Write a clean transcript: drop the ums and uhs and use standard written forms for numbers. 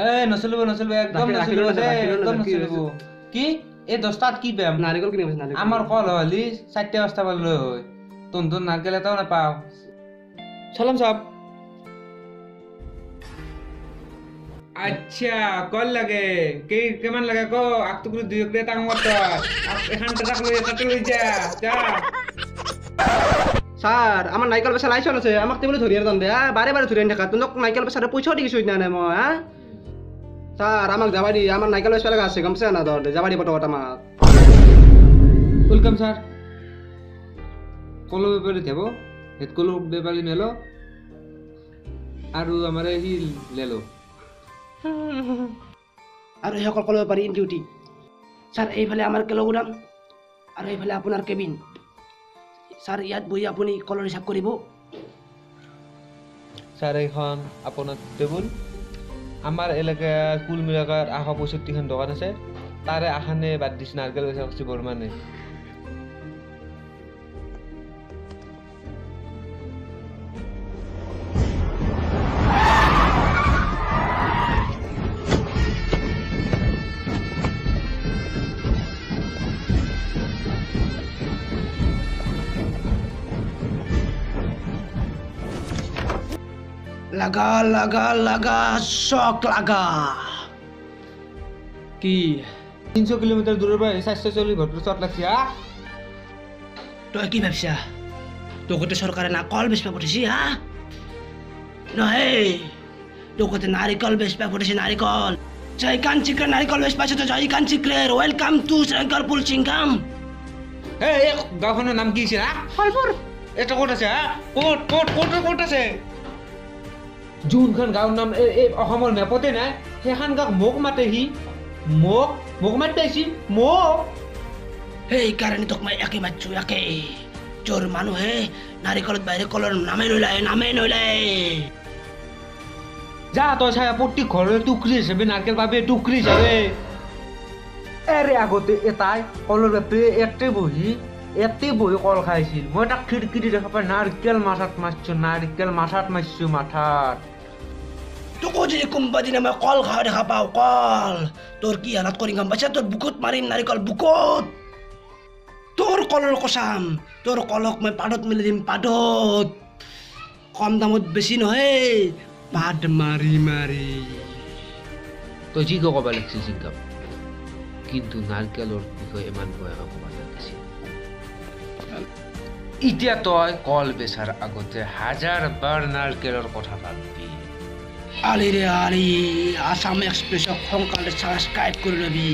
এই নচলিব একদম নচলিব একদম নচলিব কি এই 10টাত কি পাম নাৰিকল কিনি পাইছ নাৰিকল আমাৰ কল হলি 4টা 5টা পালে হয় তোন নারকেল এটাও না পাও চলাম সাহেব আচ্ছা কল লাগে কেমন লাগে কো আকটুকুরি দুই করে টাকা মত এখানটা রাখ লই এটা লই যা স্যার আমার নাইকেল বেচা লাইসেন্স আছে আমাক তেবলে ধরি আর দন্দে বারে বারে ধরি থাকা তোনক নাইকেল বেচারে পয়সা দি কিছু না নাই মই হ্যাঁ স্যার আমাক যাবাড়ি আমার নাইকেল বেচা লাগা আছে গমছে না দর যাবাড়ি পটপট আমাক ওয়েলকাম স্যার কলো ব্যাপারে দেব হেড কলো ব্যাপারে মেলো আৰু আমারে হি লেলো আর এই সকল কলব পারি ইন ডিউটি স্যার এইফালে আমার কিলোগ্রাম আর এইফালে আপনার কেবিন স্যার ইয়াত বহি আপুনি কলৰ হিচাপ কৰিব স্যার এখন আপনার টেবুল আমার এলাকায় কুল মিলাকার 65খন দোকান আছে তারে আখানে বাদ দিছ নারকেল বেচা করছি বর্মানে লাগা লাগা লাগা শক লাগা কি 300 কিলোমিটার দূরের পৰা 440 ঘন্টা চট লাগছি তই কি ভাবছা তোকতে সরকারে না কল বেচবা পঠিছি হা নহয় তোকতে নারিকল বেচবা পঠিছি নারিকল জয় কাঞ্চিক্রে নারিকল বেচবা তো জয় কাঞ্চিক্রে ওয়েলকাম টু শঙ্করপুর চিংগাম এই গাঁওখনৰ নাম কি আছিল ফলপুৰ এটা কোট আছে কোট আছে যোনখন গাঁৱৰ নাম এই অসমৰ মেপতে নাই সেইখন গাঁওক মোক মাতে সি মোক মাতিছি মোক এই কাৰণে তোক মই একে মাতছো একে চোৰ মানুহে নাৰিকলত বাইৰে কলৰ নামে নইলাই যা তই চাই প্ৰত্যেক ঘৰৰে টুকৰি হিচাপে নাৰকেল পাবে টুকৰি হিচাপে এৰে আগতে এটাই কলৰ বেপাৰী এতে বহি কল খাইছিল মই তাক খিড়কি দি দেখা পাই নারকেল মাথাত মাৰছো মাথাত তোকো যদি কোনবা দিনা মই কল খাওয়া দেখা পাও কল তোর কি হালত করি গম পাইছা তোর বুকুত মারিম নারিকল বুকুত তোর কলর কসাম তোর কলক মই পাদত মেলি দিম পাদত কম দামত বেশি নহয় পাদ মারি তই যি ক'ব লাগিছিল চিংগাম কিন্তু নাৰকেলৰ বিষয়ে ইমান ভয় ক'ব লাগিছিল এতিয়া তই কল বেচাৰ আগতে 1000 বাৰ নাৰকেলৰ কথা ভাববি আলি ৰে আলি আসাম এক্সপ্ৰেস সোনকালে সাবস্ক্ৰাইব কৰে লবি